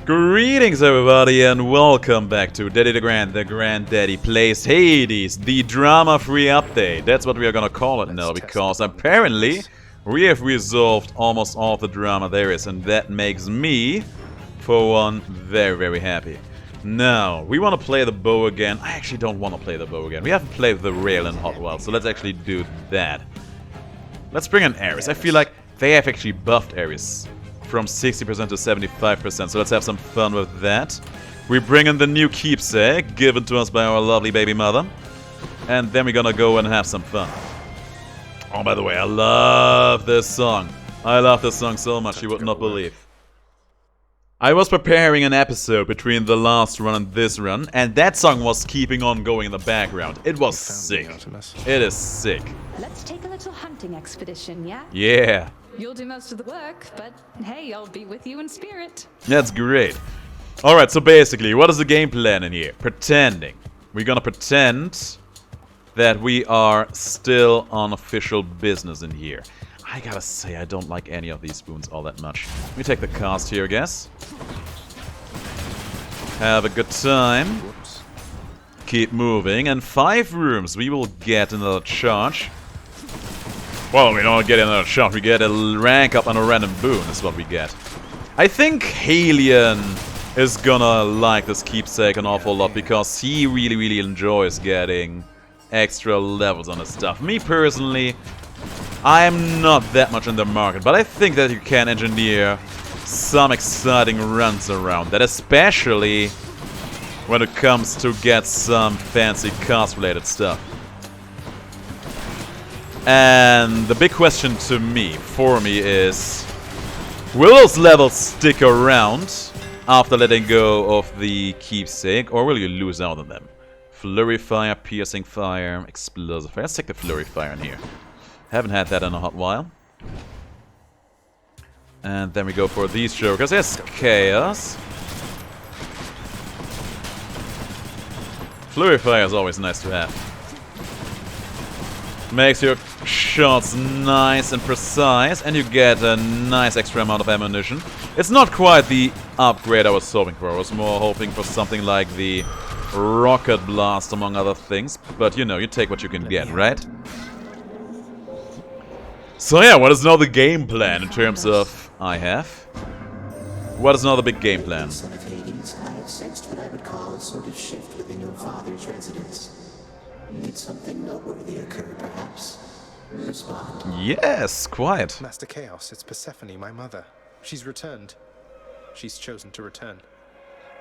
Greetings everybody and welcome back to Daddy DeGrand, the Granddaddy Plays Hades, the drama-free update. That's what we are gonna call it now, because apparently we have resolved almost all the drama there is, and that makes me, for one, very happy. Now, we want to play the bow again. I actually don't want to play the bow again. We haven't played the rail in hot while, so let's actually do that. Let's bring in Ares. I feel like they have actually buffed Ares from 60% to 75%, so let's have some fun with that. We bring in the new Keepsake, given to us by our lovely baby mother. And then we're gonna go and have some fun. Oh, by the way, I love this song. I love this song so much, you would not believe. I was preparing an episode between the last run and this run, and that song was keeping on going in the background. It was sick. It is sick. Let's take a little hunting expedition, yeah? Yeah. You'll do most of the work, but hey, I'll be with you in spirit. That's great. Alright, so basically, what is the game plan in here? Pretending. We're gonna pretend that we are still on official business in here. I gotta say, I don't like any of these spoons all that much. We take the cast here, I guess. Have a good time. Keep moving. And 5 rooms. We will get another charge. Well, we don't get another charge. We get a rank up on a random boon is what we get. I think Halion is gonna like this Keepsake an awful lot because he really enjoys getting extra levels on his stuff. Me personally, I'm not that much in the market, but I think that you can engineer some exciting runs around that, especially when it comes to get some fancy cast-related stuff. And the big question for me is, will those levels stick around after letting go of the Keepsake, or will you lose out on them? Flurry Fire, Piercing Fire, Explosive Fire. Let's take the Flurry Fire in here. Haven't had that in a hot while. And then we go for these jokers. There's Chaos. Flurry Fire is always nice to have. Makes your shots nice and precise, and you get a nice extra amount of ammunition. It's not quite the upgrade I was hoping for. I was more hoping for something like the Rocket Blast, among other things. But you know, you take what you can get, right? So yeah, what is now the game plan in terms of... What is now the big game plan? Son of Hades, I have sensed what I would call a sort of shift within your father's residence. Did something noteworthy occur, perhaps? Respond. Yes, quite. Master Chaos, it's Persephone, my mother. She's returned. She's chosen to return.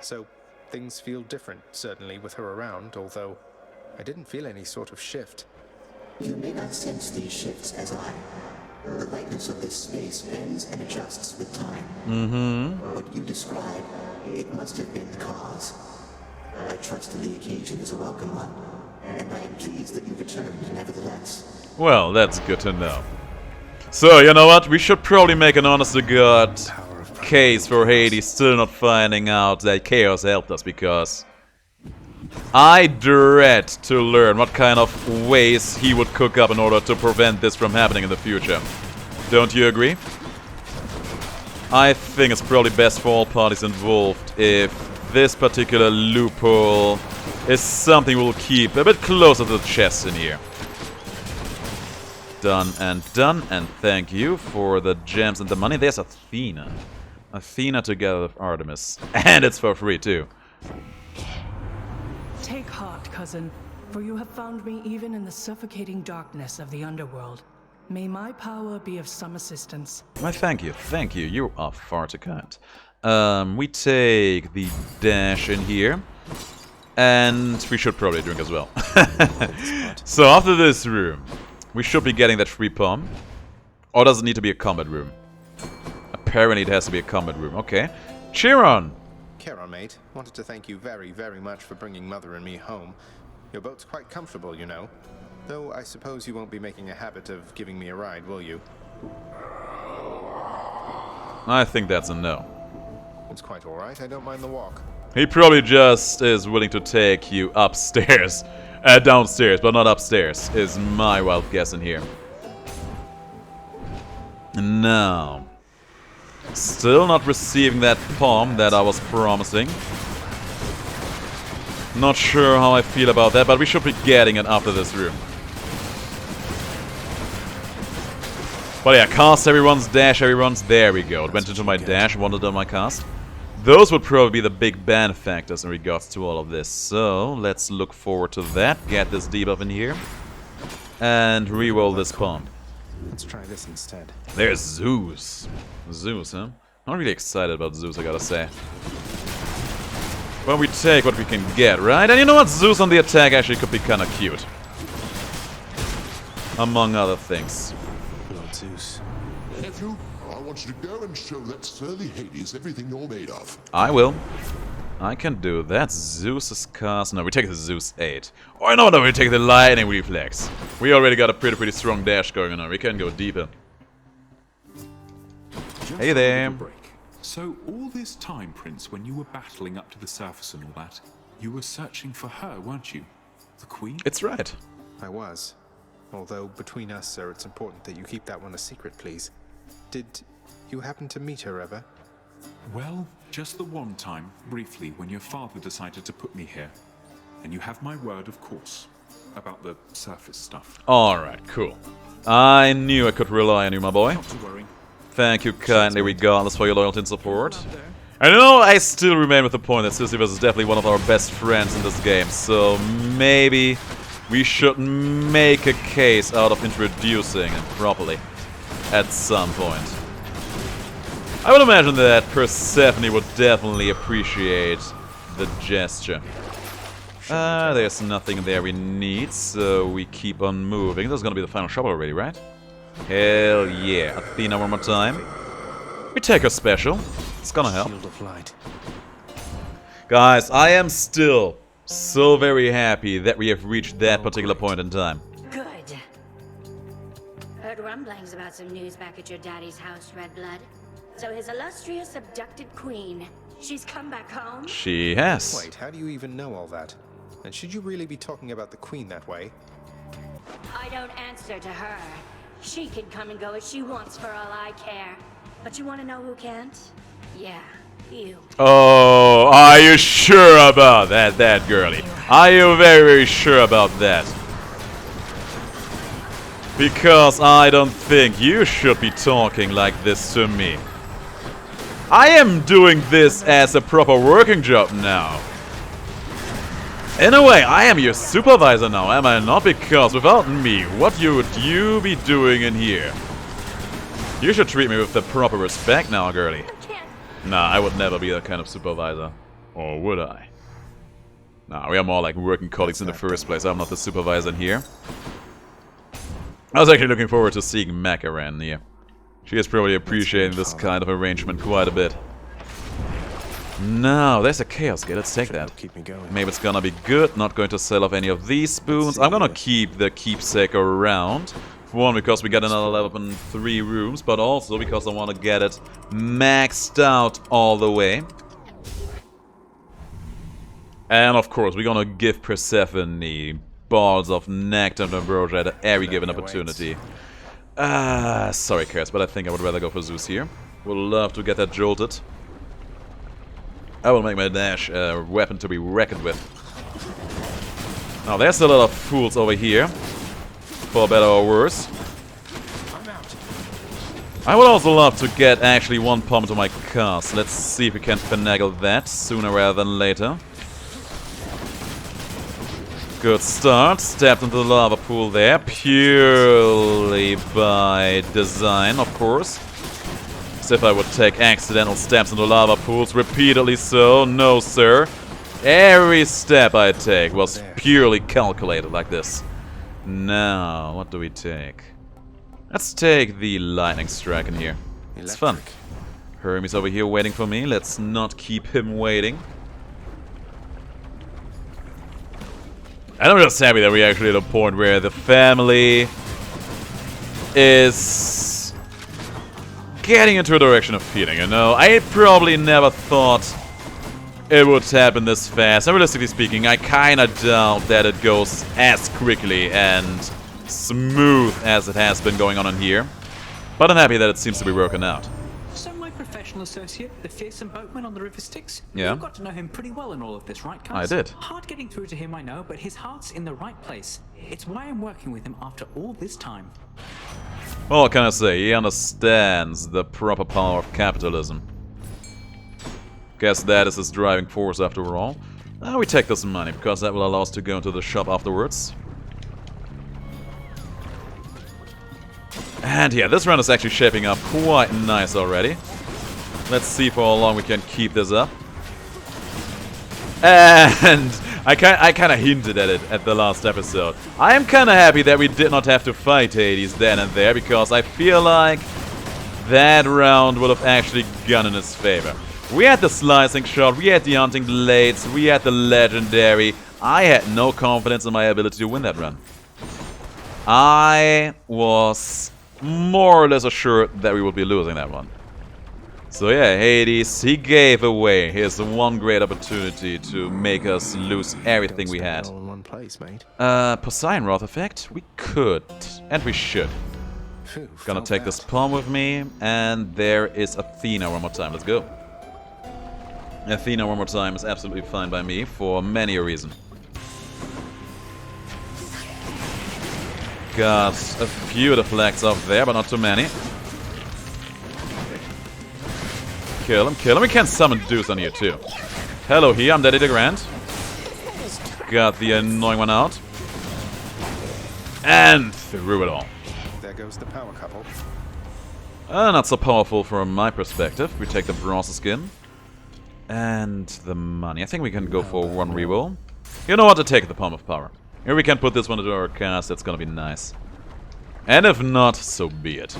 So, things feel different, certainly, with her around, although I didn't feel any sort of shift. You may not sense these shifts as I. The lightness of this space bends and adjusts with time. What you describe, it must have been the cause. I trust the occasion is a welcome one, and I am pleased that you returned nevertheless. Well, that's good to know. So, you know what? We should probably make an honest-to-God case for Hades still not finding out that Chaos helped us, because I dread to learn what kind of ways he would cook up in order to prevent this from happening in the future. Don't you agree? I think it's probably best for all parties involved if this particular loophole is something we'll keep a bit closer to the chest in here. Done, and thank you for the gems and the money. There's Athena. Athena together with Artemis. And it's for free too. Take heart, cousin, for you have found me even in the suffocating darkness of the underworld. May my power be of some assistance. Why, thank you. You are far too kind. We take the dash in here. And we should probably drink as well. So after this room, we should be getting that free palm. Or does it need to be a combat room? Apparently it has to be a combat room. Okay. Chiron! Charon, mate, wanted to thank you very much for bringing Mother and me home. Your boat's quite comfortable, you know. Though I suppose you won't be making a habit of giving me a ride, will you? I think that's a no. It's quite alright, I don't mind the walk. He probably just is willing to take you upstairs. Downstairs, but not upstairs, is my wild guess in here. Now, Still not receiving that palm that I was promising. Not sure how I feel about that, but we should be getting it after this room. But yeah, cast everyone's, dash everyone's. There we go. It went into my dash, wanted on my cast. Those would probably be the big benefactors in regards to all of this. So, let's look forward to that. Get this debuff in here. And reroll this palm. Let's try this instead. There's Zeus. Zeus, huh? Not really excited about Zeus, I gotta say. But we take what we can get, right? And you know what? Zeus on the attack actually could be kinda cute. Among other things. Lord Zeus. Nephew, I want you to go and show that surly Hades everything you're made of. I will. I can do that. Zeus's cast. No, we take the Zeus 8. Or no, we take the lightning reflex. We already got a pretty strong dash going on. We can go deeper. Hey there. So all this time, Prince, when you were battling up to the surface and all that, you were searching for her, weren't you? The Queen? It's right. I was. Although, between us, sir, it's important that you keep that one a secret, please. Did you happen to meet her ever? Well, just the one time, briefly, when your father decided to put me here. And you have my word, of course, about the surface stuff. Alright, cool. I knew I could rely on you, my boy. Not to worry. Thank you kindly, regardless, for your loyalty and support. And you know, I still remain with the point that Sisyphus is definitely one of our best friends in this game, so maybe we should make a case out of introducing him properly at some point. I would imagine that Persephone would definitely appreciate the gesture. There's nothing there we need, so we keep on moving. This is gonna be the final shop already, right? Hell yeah. Athena one more time. We take her special. It's gonna help. Shield of light. Guys, I am still so very happy that we have reached that particular point in time. Good. Heard rumblings about some news back at your daddy's house, Redblood. So his illustrious abducted queen, she's come back home? She has. Wait, how do you even know all that? And should you really be talking about the queen that way? I don't answer to her. She can come and go as she wants for all I care. But you want to know who can't? Yeah, you. Oh, are you sure about that girlie? Are you very sure about that? Because I don't think you should be talking like this to me. I am doing this as a proper working job now. In a way, I am your supervisor now, am I not? Because without me, what would you be doing in here? You should treat me with the proper respect now, girlie. Nah, I would never be that kind of supervisor. Or would I? Nah, we are more like working colleagues in the first place. I'm not the supervisor in here. I was actually looking forward to seeing Macaran here. She is probably appreciating this kind of arrangement quite a bit. No, there's a Chaos Gate. Let's take that. Keep me going. Maybe it's gonna be good. Not going to sell off any of these spoons. I'm gonna keep the Keepsake around. For one, because we got another level in 3 rooms, but also because I want to get it maxed out all the way. And of course, we're gonna give Persephone balls of nectar and ambrosia at every given opportunity. Sorry, Chaos, but I think I would rather go for Zeus here. Would love to get that jolted. I will make my dash a weapon to be reckoned with. Now, there's a lot of fools over here. For better or worse. I would also love to get actually one palm to my cast. Let's see if we can finagle that sooner rather than later. Good start. Stepped into the lava pool there. Purely by design, of course. As if I would take accidental steps into lava pools repeatedly so. No, sir. Every step I take was purely calculated like this. Now, what do we take? Let's take the lightning strike in here. It's fun. Hermes over here waiting for me. Let's not keep him waiting. And I'm just happy that we're actually at a point where the family is getting into a direction of healing, you know? I probably never thought it would happen this fast. And realistically speaking, I kinda doubt that it goes as quickly and smooth as it has been going on in here. But I'm happy that it seems to be working out. So my profession associate, the fearsome boatman on the river Styx? Yeah. You got to know him pretty well in all of this, right, I Cuz? did. Hard getting through to him, I know, but his heart's in the right place. It's why I'm working with him after all this time. Well, what can I say? He understands the proper power of capitalism. Guess that is his driving force after all. We take this money, because that will allow us to go into the shop afterwards. And yeah, this run is actually shaping up quite nice already. Let's see for how long we can keep this up. And I kind of hinted at it at the last episode. I am kind of happy that we did not have to fight Hades then and there, because I feel like that round would have actually gone in his favor. We had the slicing shot, we had the hunting blades, we had the legendary. I had no confidence in my ability to win that run. I was more or less assured that we would be losing that one. So yeah, Hades, he gave away his one great opportunity to make us lose everything we had. All in one place, mate. Poseidon Wrath effect? We could, and we should. Phew, Gonna felt take that. this pawn with me, and there is Athena one more time. Let's go. Athena one more time is absolutely fine by me for many a reason. Got a few deflects up there, but not too many. Kill him, kill him. We can summon Zeus on you too. Hello here, I'm Daddy DeGrand. Got the annoying one out. And through it all. There goes the power couple. Not so powerful from my perspective. We take the bronze skin. And the money. I think we can go for one reroll. You know what? To take the Palm of Power. Here we can put this one into our cast. That's gonna be nice. And if not, so be it.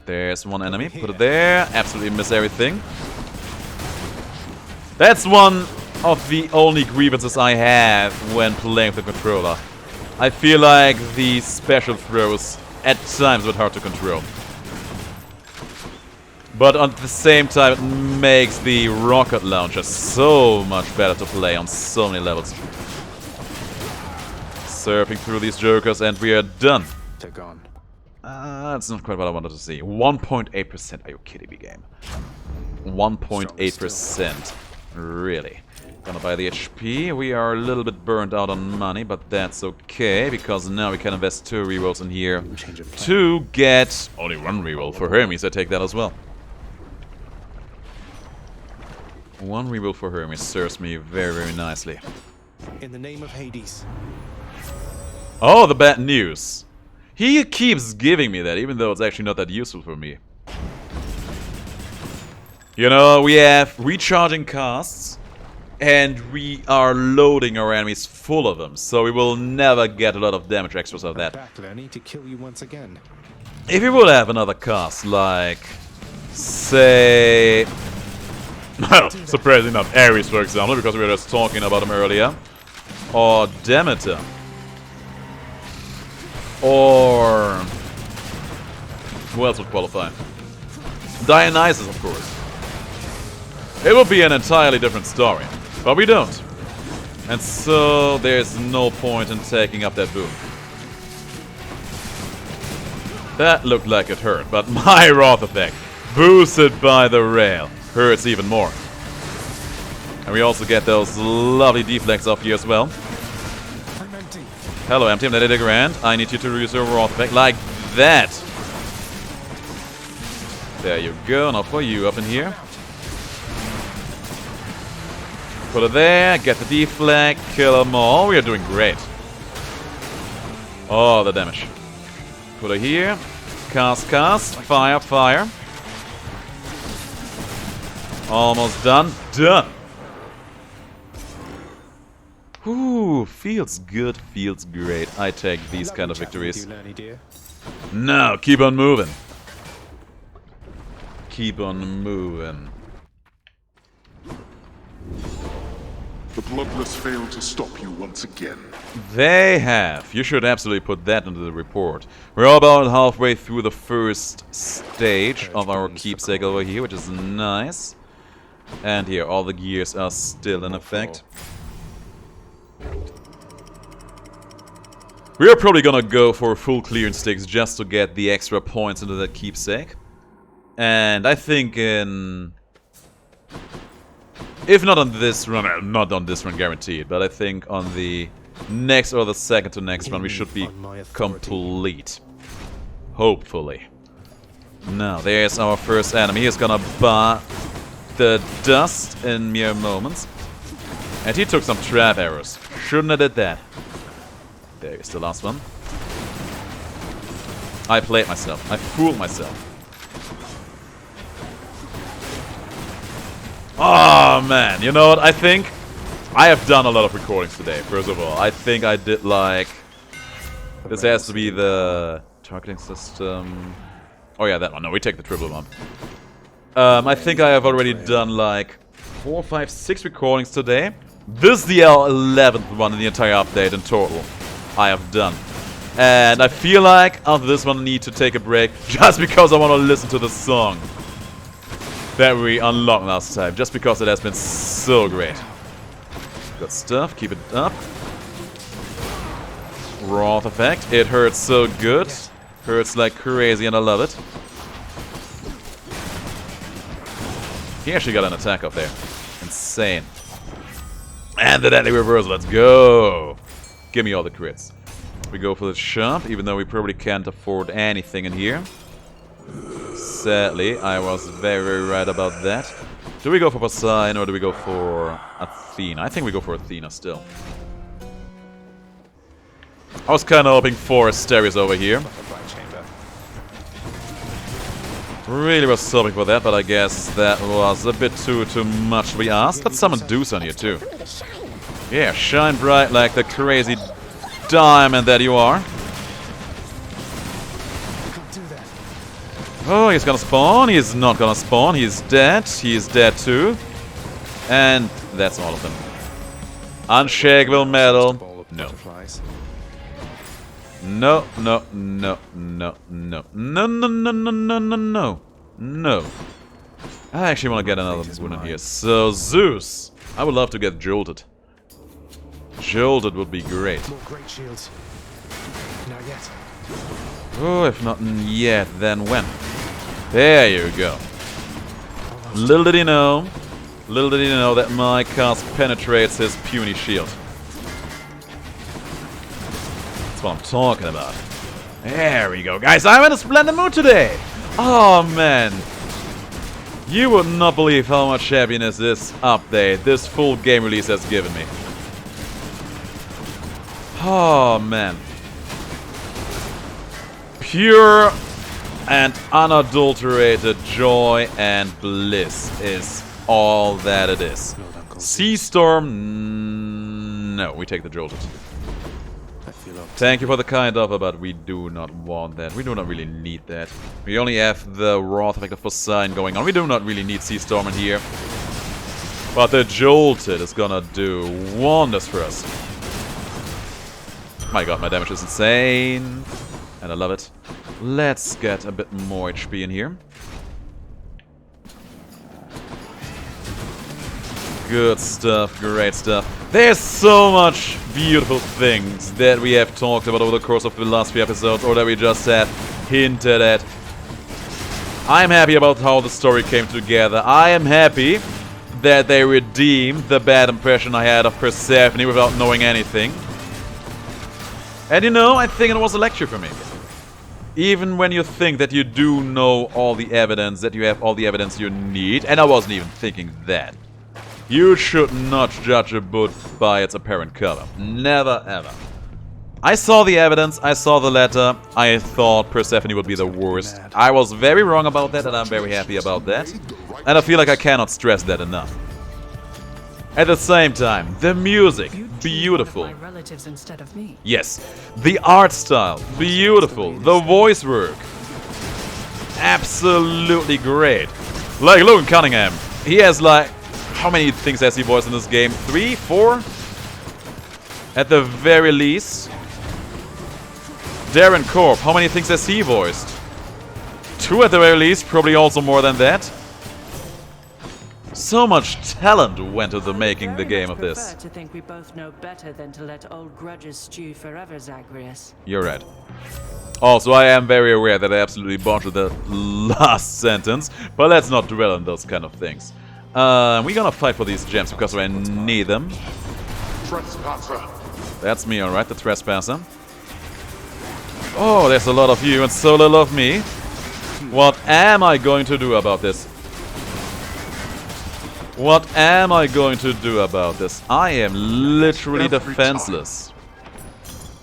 There's one enemy. Put it there. Absolutely miss everything. That's one of the only grievances I have when playing with the controller. I feel like the special throws at times were hard to control. But at the same time, it makes the rocket launcher so much better to play on so many levels. Surfing through these jokers, and we are done. They're gone. That's not quite what I wanted to see. 1.8%. Are you kidding me, game? 1.8%. Really. Gonna buy the HP. We are a little bit burned out on money, but that's okay, because now we can invest 2 rerolls in here to get only 1 reroll for Hermes. I take that as well. 1 reroll for Hermes serves me very, very nicely. In the name of Hades. Oh, the bad news. He keeps giving me that, even though it's actually not that useful for me. You know, we have recharging casts, and we are loading our enemies full of them, so we will never get a lot of damage extras of that. Back, Lenny, to kill you once again. If we would have another cast, like, say... Well, surprisingly not Ares, for example, because we were just talking about him earlier. Or Demeter. Or... who else would qualify? Dionysus, of course. It would be an entirely different story. But we don't. And so there's no point in taking up that boon. That looked like it hurt, but my Wrath effect, boosted by the rail, hurts even more. And we also get those lovely deflects off here as well. I'm empty. Hello, empty. I'm Daddy DeGrand. I need you to use your Wrath effect like that. There you go. Now for you up in here. Put it there. Get the deflect. Kill them all. We are doing great. Oh, the damage. Put it here. Cast. Fire, fire. Almost done. Done. Ooh, feels good, feels great. I take these kind of victories. Now, keep on moving. Keep on moving. The Bloodless failed to stop you once again. They have. You should absolutely put that into the report. We're about halfway through the first stage of our Keepsake over here, which is nice. And here, all the gears are still in effect. We are probably gonna go for full clearance sticks just to get the extra points into that Keepsake. And I think in... If not on this run, not on this run guaranteed, but I think on the next or the second to next run we should be complete. Hopefully. Now, there's our first enemy. He's gonna bar the dust in mere moments. And he took some trap arrows. Shouldn't have did that. There is the last one. I played myself. I fooled myself. Oh man, you know what? I think I have done a lot of recordings today, first of all. I think I did like... This has to be the targeting system... Oh yeah, that one. No, we take the triple one. I think I have already done like 4, 5, 6 recordings today. This is the 11th one in the entire update in total I have done. And I feel like after this one I need to take a break just because I want to listen to the song that we unlocked last time. Just because it has been so great. Good stuff, keep it up. Wrath effect, it hurts so good. Hurts like crazy and I love it. He actually got an attack up there. Insane. And the deadly reverse, let's go! Give me all the crits. We go for the shop, even though we probably can't afford anything in here. Sadly, I was very, very right about that. Do we go for Poseidon or do we go for Athena? I think we go for Athena still. I was kind of hoping for Asterius over here. Really was hoping for that, but I guess that was a bit too much to be asked. Let's summon Zeus on here too. Yeah, shine bright like the crazy diamond that you are. Oh, he's gonna spawn. He's not gonna spawn. He's dead. He's dead too. And that's all of them. Unshakable metal. No. No, no, no, no, no, no, no, no, no, no, no, no, no. I actually want to get another boon in here. So, Zeus. I would love to get jolted. Jolted would be great. More great shields. Not yet. Oh, if not yet, then when? There you go. Little did he know that my cast penetrates his puny shield. That's what I'm talking about. There we go, guys. I'm in a splendid mood today. Oh, man. You would not believe how much happiness this update, this full game release has given me. Oh, man. Pure and unadulterated joy and bliss is all that it is. Sea Storm... No, we take the jolted. Thank you for the kind offer, but we do not want that. We do not really need that. We only have the Wrath effect of Poseidon going on. We do not really need Sea Storm in here. But the Jolted is gonna do wonders for us. My god, my damage is insane. And I love it. Let's get a bit more HP in here. Good stuff, great stuff. There's so much beautiful things that we have talked about over the course of the last few episodes, or that we just have hinted at. I'm happy about how the story came together. I am happy that they redeemed the bad impression I had of Persephone without knowing anything. And you know, I think it was a lecture for me. Even when you think that you do know all the evidence, that you have all the evidence you need, and I wasn't even thinking that. You should not judge a book by its apparent cover. Never, ever. I saw the evidence, I saw the letter, I thought Persephone would be the worst. I was very wrong about that, and I'm very happy about that. And I feel like I cannot stress that enough. At the same time, the music, beautiful. My relatives instead of me. Yes, the art style, beautiful. The voice work, absolutely great. Like Logan Cunningham, he has like... How many things has he voiced in this game? 3? 4? At the very least. Darren Korb, how many things has he voiced? 2 at the very least, probably also more than that. So much talent went into making the game of this. I prefer to think we both know better than to let old grudges stew forever, Zagreus. You're right. Also, I am very aware that I absolutely botched the last sentence, but let's not dwell on those kind of things. We're gonna fight for these gems because I need them. Trespasser. That's me, alright, the trespasser. Oh, there's a lot of you and so little of me. What am I going to do about this? What am I going to do about this? I am literally defenseless.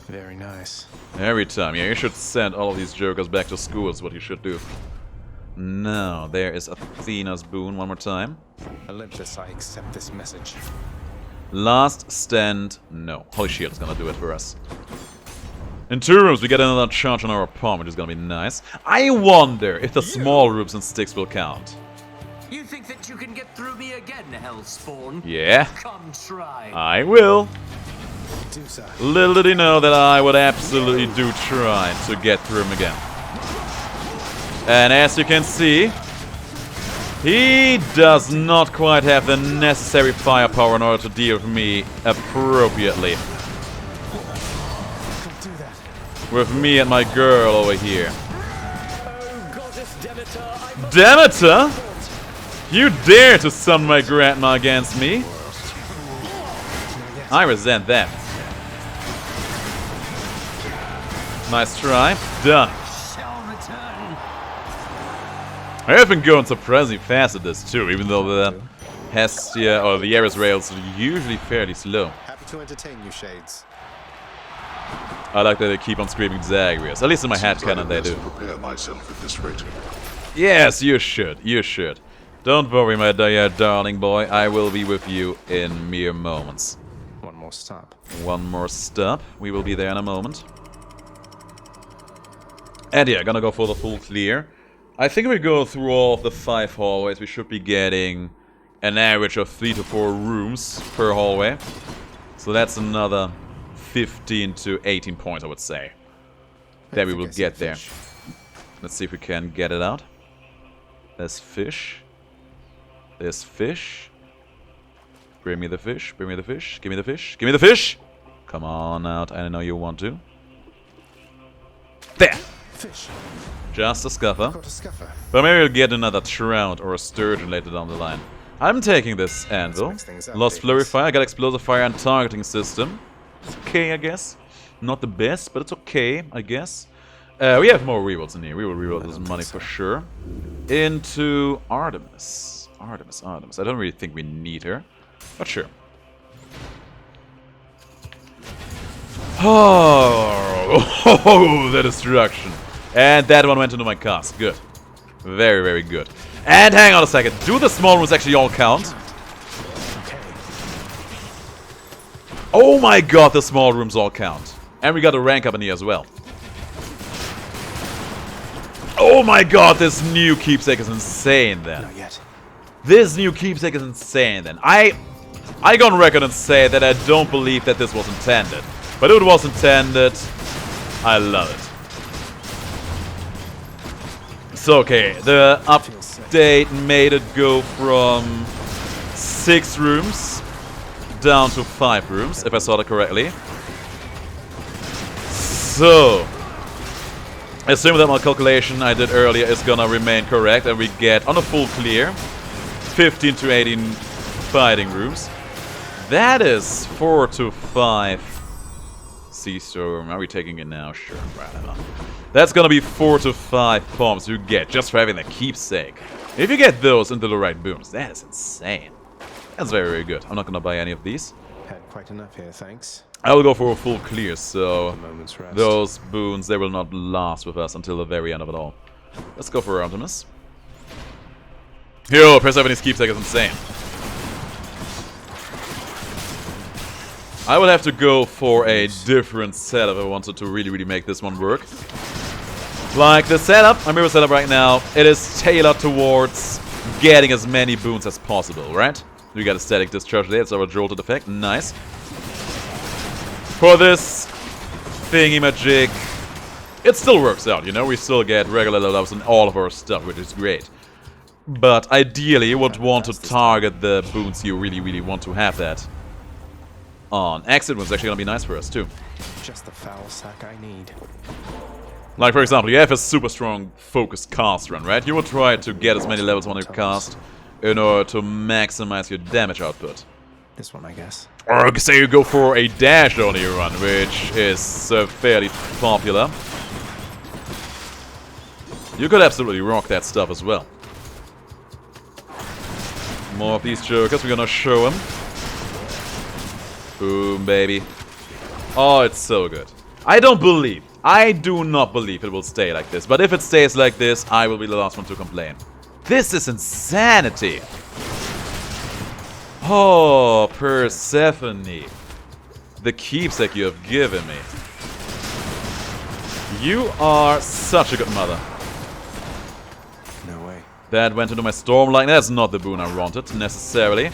Very nice. Every time. Yeah, you should send all of these jokers back to school is what you should do. Now, there is Athena's boon one more time. Olympus, I accept this message. Last stand, no. Holy Shield's gonna do it for us. In 2 rooms, we get another charge on our palm, which is gonna be nice. I wonder if the small rooms and sticks will count. You think that you can get through me again, Hellspawn? Yeah. Come try. I will. Do so. Little did he know that I would absolutely do try to get through him again. And as you can see, he does not quite have the necessary firepower in order to deal with me appropriately. With me and my girl over here. Demeter? You dare to summon my grandma against me? I resent that. Nice try. Done. I have been going surprisingly fast at this too, even though the Hestia or the Ares rails are usually fairly slow. Happy to entertain you, Shades. I like that they keep on screaming Zagreus. At least in my head canon they do. Prepare myself at this rate. Yes, you should. You should. Don't worry, my dear darling boy. I will be with you in mere moments. One more stop. One more stop. We will be there in a moment. And yeah, gonna go for the full clear. I think if we go through all of the 5 hallways, we should be getting an average of 3 to 4 rooms per hallway. So that's another 15 to 18 points, I would say. That we will get there. Let's see if we can get it out. There's fish. There's fish. Bring me the fish. Bring me the fish. Give me the fish. Give me the fish! Come on out. I know you want to. There! Fish. Just a scuffer. Caught a scuffer. But maybe we'll get another trout or a sturgeon later down the line. I'm taking this anvil. Lost flurry fire. Got explosive fire and targeting system. It's okay, I guess. Not the best, but it's okay, I guess. We have more rerolls in here. We will reroll this money for sure. Into Artemis. Artemis. I don't really think we need her, but sure. Oh, the destruction. And that one went into my cast. Good. Very, very good. And hang on a second. Do the small rooms actually all count? Oh my god, the small rooms all count. And we got a rank up in here as well. Oh my god, this new Keepsake is insane then. Not yet. This new Keepsake is insane then. I go on record and say that I don't believe that this was intended. But if it was intended, I love it. So okay, the update made it go from 6 rooms down to 5 rooms, if I saw that correctly. So, assuming that my calculation I did earlier is gonna remain correct, and we get, on a full clear, 15 to 18 fighting rooms. That is 4 to 5. Sea Storm, are we taking it now? Sure, whatever. That's gonna be 4 to 5 bombs you get just for having the Keepsake. If you get those into the right booms, that is insane. That's very, very good. I'm not gonna buy any of these. Had quite enough here, thanks. I will go for a full clear, so A moment's rest. those boons, they will not last with us until the very end of it all. Let's go for Artemis. Yo, Persephone's Keepsake is insane. I would have to go for a different setup if I wanted to really, really make this one work. Like the setup, my mirror setup right now, it is tailored towards getting as many boons as possible, right? We got a static discharge there, it's our jolted effect, nice. For this thingy-majig, it still works out, you know? We still get regular level ups and all of our stuff, which is great. But ideally, you would want to target the boons you really, really want to have that on. Exit was actually gonna be nice for us too. Just the foul sack I need. Like, for example, you have a super strong focused cast run, right? You will try to get as many levels on your cast in order to maximize your damage output. This one, I guess. Or say you go for a dash only run, which is fairly popular. You could absolutely rock that stuff as well. More of these jokers, we're gonna show them. Boom, baby. Oh, it's so good. I do not believe it will stay like this. But if it stays like this, I will be the last one to complain. This is insanity. Oh, Persephone. The keepsake you have given me. You are such a good mother. No way. That went into my Stormlight. That's not the boon I wanted, necessarily.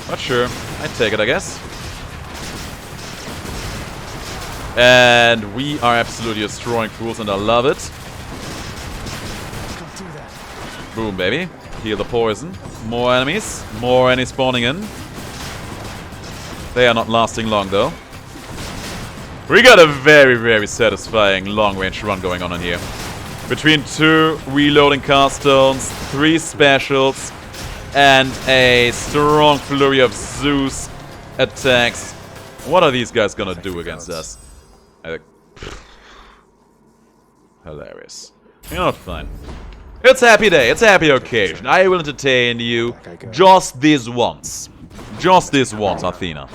But sure, I take it, I guess. And we are absolutely destroying fools, and I love it. Can't do that. Boom, baby. Heal the poison. More enemies. More enemies spawning in. They are not lasting long, though. We got a very, very satisfying long-range run going on in here. Between 2 reloading cast stones, 3 specials, and a strong flurry of Zeus attacks. What are these guys gonna do against us? Hilarious. You know what? Fine. It's a happy day. It's a happy occasion. I will entertain you just this once. Just this once, Athena.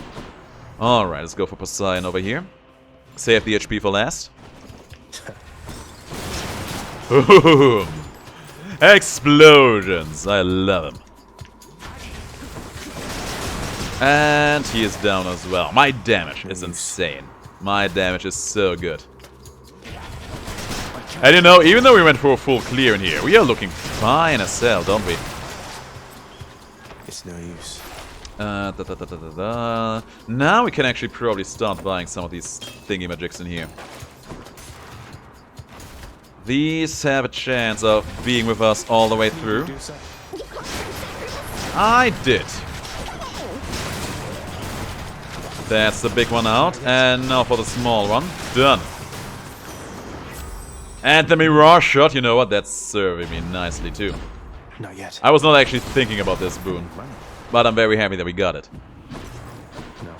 Alright, let's go for Poseidon over here. Save the HP for last. Boom! Explosions! I love them. And he is down as well. My damage is insane. My damage is so good. And you know, even though we went for a full clear in here, we are looking fine as hell, don't we? It's no use. Now we can actually probably start buying some of these thingy-magics in here. These have a chance of being with us all the way through. I did. That's the big one out. And now for the small one. Done. And the mirage shot, you know what? That's serving me nicely too. Not yet. I was not actually thinking about this boon. But I'm very happy that we got it.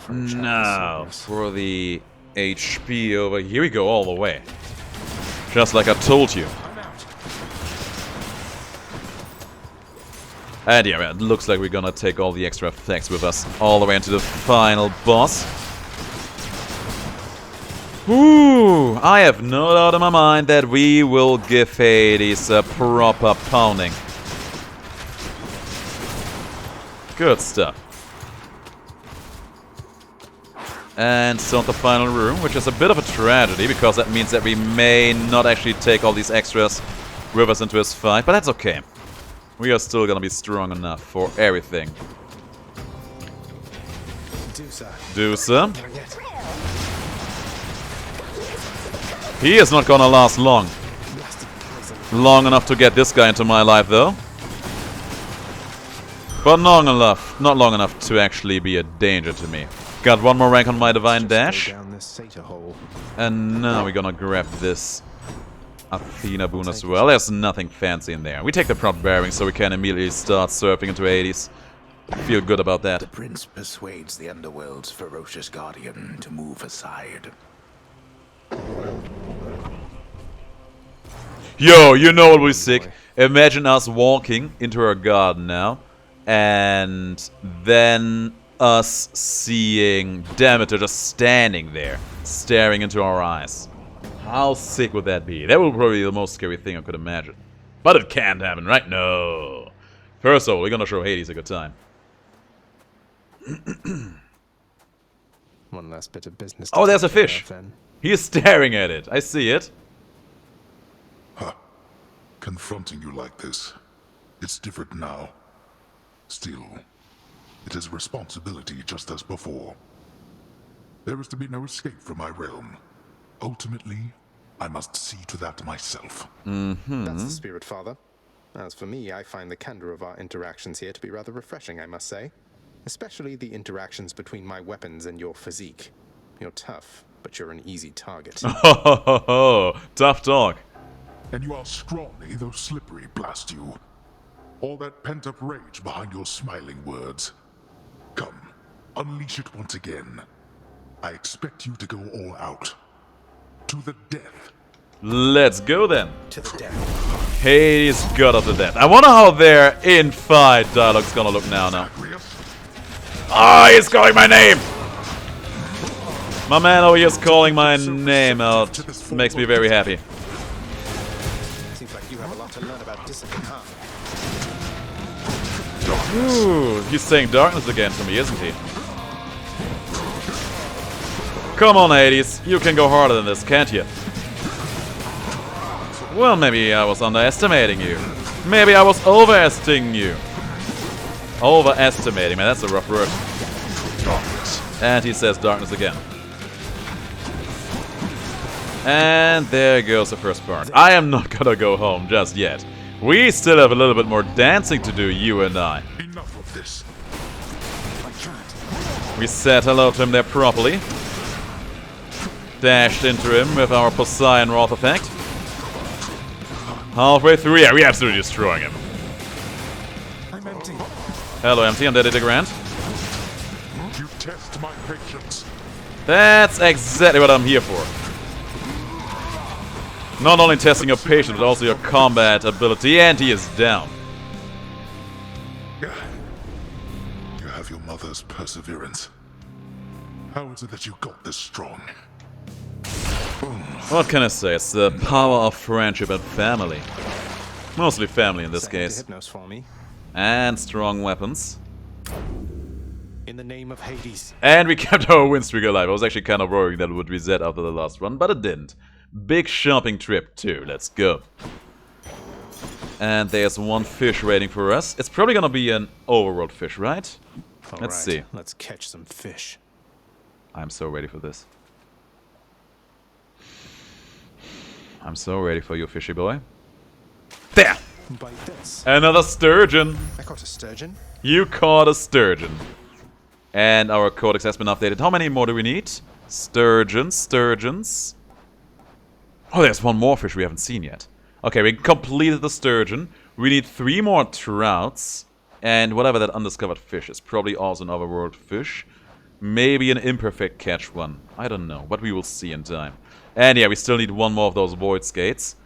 Now, for the HP over here, we go all the way. Just like I told you. And yeah, it looks like we're gonna take all the extra effects with us all the way into the final boss. Ooh, I have no doubt in my mind that we will give Hades a proper pounding. Good stuff. And so the final room, which is a bit of a tragedy, because that means that we may not actually take all these extras with us into this fight, but that's okay. We are still gonna be strong enough for everything. Dusa. He is not gonna last long. Long enough to get this guy into my life, though. But not long enough to actually be a danger to me. Got one more rank on my Divine Dash. And now we're gonna grab this Athena boon as well. There's nothing fancy in there. We take the prompt bearing so we can immediately start surfing into Hades. Feel good about that. The prince persuades the Underworld's ferocious guardian to move aside. Yo, you know what would be sick? Imagine us walking into our garden now, and then us seeing Demeter just standing there, staring into our eyes. How sick would that be? That would probably be the most scary thing I could imagine. But it can't happen, right? No. First of all, we're gonna show Hades a good time. One last bit of business. Oh, there's a fish. He's staring at it. I see it. Huh. Confronting you like this. It's different now. Still, it is a responsibility just as before. There is to be no escape from my realm. Ultimately, I must see to that myself. That's the spirit, Father. As for me, I find the candor of our interactions here to be rather refreshing, I must say. Especially the interactions between my weapons and your physique. You're tough, but you're an easy target. Tough talk. And you are scrawny, though slippery, blast you. All that pent-up rage behind your smiling words. Come, unleash it once again. I expect you to go all out. To the death. Let's go then. To the death. Hades, god of the death. I wonder how their in-fight dialogue's gonna look now. Ah, he's calling my name! My man over here is calling my name out. Makes me very happy. Seems like you have a lot to learn about discipline, huh? Ooh, he's saying darkness again to me, isn't he? Come on, Hades. You can go harder than this, can't you? Well, maybe I was underestimating you. Maybe I was overestimating you. Overestimating, man, that's a rough word. And he says darkness again. And there goes the first part. I am not gonna go home just yet. We still have a little bit more dancing to do, you and I. Enough of this. We said hello to him there properly. Dashed into him with our Poseidon Wrath effect. Halfway through, yeah, we're absolutely destroying him. I'm empty. Hello, empty, I'm DeGrand. You test my patience. That's exactly what I'm here for. Not only testing your patience, but also your combat ability, and he is down. You have your mother's perseverance. How is it that you got this strong? What can I say? It's the power of friendship and family. Mostly family in this case. For me. And strong weapons. In the name of Hades. And we kept our win streak alive. I was actually kind of worried that it would reset after the last one, but it didn't. Big shopping trip too. Let's go. And there's one fish waiting for us. It's probably gonna be an overworld fish, right? Let's see. Let's catch some fish. I'm so ready for this. I'm so ready for you, fishy boy. There! Bite this. Another sturgeon! I caught a sturgeon. You caught a sturgeon. And our codex has been updated. How many more do we need? Sturgeons. Oh, there's one more fish we haven't seen yet. Okay, we completed the sturgeon. We need 3 more trouts. And whatever that undiscovered fish is. Probably also an overworld fish. Maybe an imperfect catch one. I don't know, but we will see in time. And yeah, we still need 1 more of those void skates,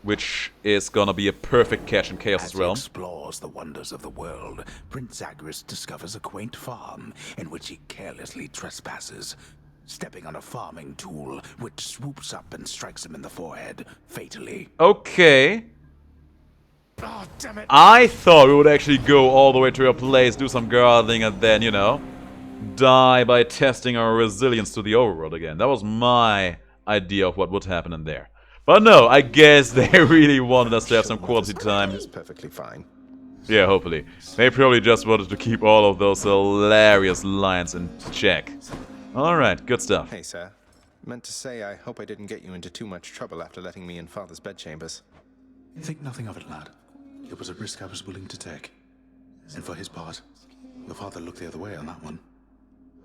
which is gonna be a perfect catch in Chaos' realm. As he explores the wonders of the world, Prince Zagreus discovers a quaint farm in which he carelessly trespasses, stepping on a farming tool which swoops up and strikes him in the forehead, fatally. Okay. Oh, damn it. I thought we would actually go all the way to a place, do some gardening, and then, you know, die by testing our resilience to the overworld again. That was my idea of what would happen in there. But no, I guess they really wanted us to have some quality time. It's perfectly fine. Yeah, hopefully. They probably just wanted to keep all of those hilarious lines in check. Alright, good stuff. Hey, sir. Meant to say I hope I didn't get you into too much trouble after letting me in Father's bedchambers. Think nothing of it, lad. It was a risk I was willing to take. And for his part, your father looked the other way on that one.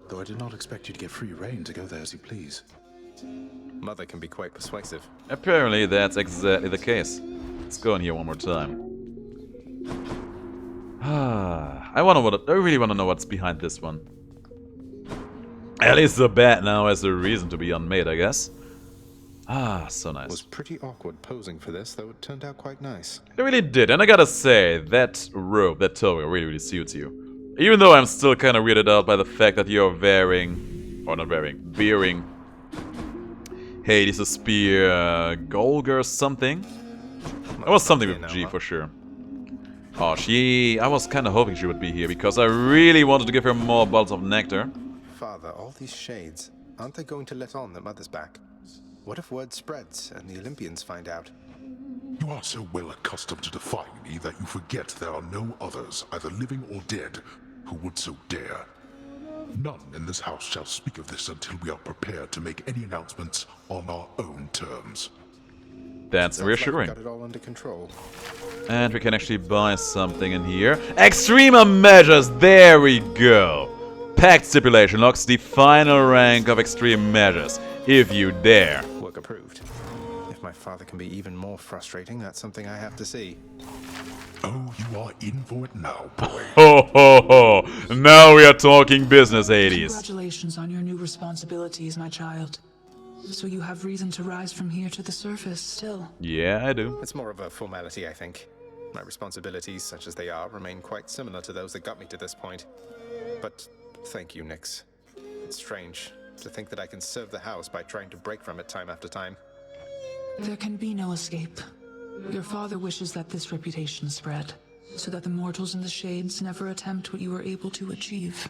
Though I did not expect you to get free reign to go there as you please. Mother can be quite persuasive. Apparently that's exactly the case. Let's go in here one more time. I really want to know what's behind this one. At least the bat now has a reason to be unmade, I guess. So nice. It was pretty awkward posing for this, though it turned out quite nice. It really did, and I gotta say, that robe, that toga really suits you. Even though I'm still kind of weirded out by the fact that you're bearing Hades' spear, Golgar something. That was something with G for sure. Oh, I was kind of hoping she would be here because I really wanted to give her more bottles of nectar. Father, all these shades, aren't they going to let on that Mother's back? What if word spreads and the Olympians find out? You are so well accustomed to defying me that you forget there are no others, either living or dead, who would so dare. None in this house shall speak of this until we are prepared to make any announcements on our own terms. That's reassuring. Got it all under control. And we can actually buy something in here. Extreme measures, there we go. Pact stipulation locks the final rank of extreme measures, if you dare. Work approved. If my father can be even more frustrating, that's something I have to see. Oh, you are in for it now, boy. Ho ho ho! Now we are talking business, Hades. Congratulations on your new responsibilities, my child. So you have reason to rise from here to the surface still. Yeah, I do. It's more of a formality, I think. My responsibilities, such as they are, remain quite similar to those that got me to this point. But thank you, Nyx. It's strange to think that I can serve the house by trying to break from it time after time. There can be no escape. Your father wishes that this reputation spread, so that the mortals in the Shades never attempt what you were able to achieve.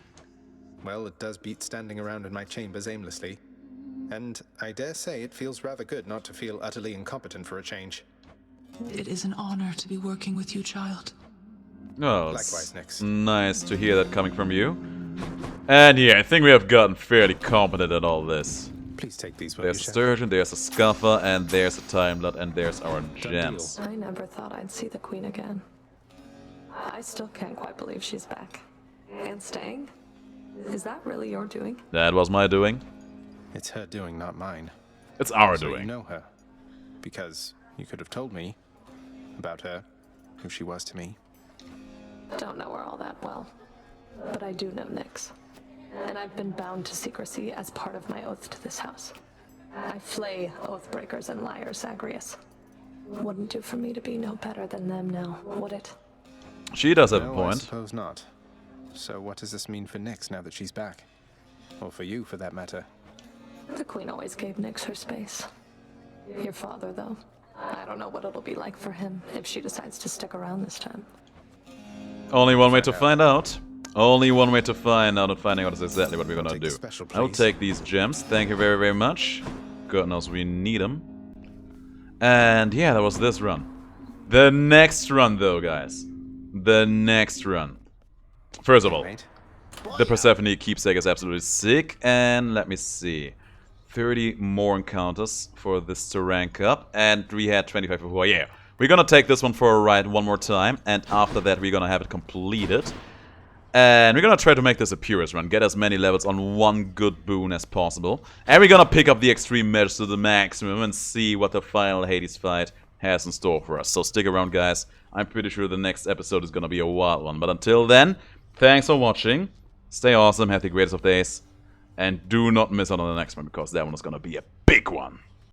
Well, it does beat standing around in my chambers aimlessly. And I dare say it feels rather good not to feel utterly incompetent for a change. It is an honor to be working with you, child. Oh, likewise, Nyx. Nice to hear that coming from you. And yeah, I think we have gotten fairly competent at all this. Please take these. There's a sturgeon, there's a scuffer, and there's a time lot, and there's our gems. I never thought I'd see the queen again. I still can't quite believe she's back. And staying? Is that really your doing? That was my doing. It's her doing, not mine. It's our so doing. You know her. Because you could have told me about her, who she was to me. Don't know her all that well. But I do know Nyx. And I've been bound to secrecy as part of my oath to this house. I flay oathbreakers and liars, Zagreus. Wouldn't do for me to be no better than them now, would it? She does have a I point. suppose not. So what does this mean for Nyx now that she's back? Or for you, for that matter? The queen always gave Nyx her space. Your father, though, I don't know what it'll be like for him if she decides to stick around this time. Only one way to find out. Only one way to find out, and finding out is exactly what we're gonna do. I'll take these gems. Thank you very, very much. God knows we need them. And yeah, that was this run. The next run, though, guys. The next run. First of all, the Persephone Keepsake is absolutely sick. And let me see. 30 more encounters for this to rank up. And we had 25 before. Yeah, we're gonna take this one for a ride one more time. And after that, we're gonna have it completed. And we're gonna try to make this a purist run. Get as many levels on one good boon as possible. And we're gonna pick up the extreme measures to the maximum and see what the final Hades fight has in store for us. So stick around, guys. I'm pretty sure the next episode is gonna be a wild one. But until then, thanks for watching. Stay awesome, have the greatest of days. And do not miss out on the next one, because that one is gonna be a big one.